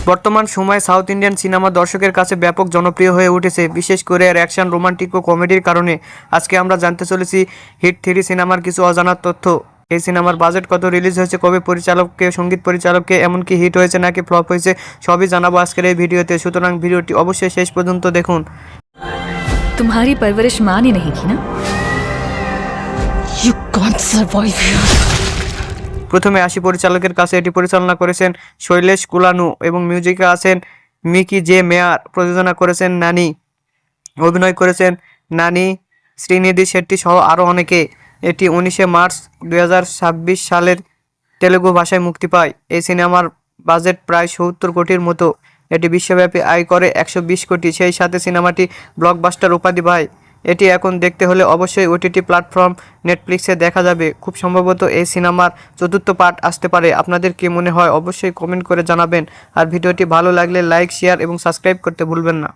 বর্তমান সময়ে south Indian cinema দর্শকের কাছে ব্যাপক জনপ্রিয় হয়ে উঠেছে, বিশেষ করে এর অ্যাকশন, রোমান্টিক ও কমেডির কারণে। আজকে আমরা জানতে চলেছি হিট 3 সিনেমার কিছু অজানা তথ্য। এই সিনেমার বাজেট কত, রিলিজ হয়েছে কবে, পরিচালককে, সঙ্গীত পরিচালককে, এমনকি হিট হয়েছে নাকি ফ্লপ হয়েছে, সবই জানাবো আজকের এই ভিডিওতে। সুতরাং ভিডিওটি অবশ্যই শেষ পর্যন্ত দেখুন। तुम्हारी परवरिश माँ ने नहीं की ना। You can't survive here. প্রথমে আসি পরিচালকের কাছে। এটি পরিচালনা করেছেন শৈলেশ কুলানু এবং মিউজিকে আছেন মিকি জে মেয়ার। প্রযোজনা করেছেন নানি। অভিনয় করেছেন নানি, শ্রীনিধি শেট্টি সহ আরও অনেকে। এটি 19শে মার্চ 2026 সালের তেলুগু ভাষায় মুক্তি পায়। এই সিনেমার বাজেট প্রায় 70 কোটির মতো। এটি বিশ্বব্যাপী আয় করে 120 কোটি। সেই সাথে সিনেমাটি ব্লকবাস্টার উপাধি পায়। এটি এখন দেখতে হলে অবশ্যই ওটিটি প্ল্যাটফর্ম নেটফ্লিক্সে দেখা যাবে। খুব সম্ভবত এই সিনেমার 4র্থ পার্ট আসতে পারে। আপনাদের কি মনে হয় অবশ্যই কমেন্ট করে জানাবেন। আর ভিডিওটি ভালো লাগলে লাইক, শেয়ার এবং সাবস্ক্রাইব করতে ভুলবেন না।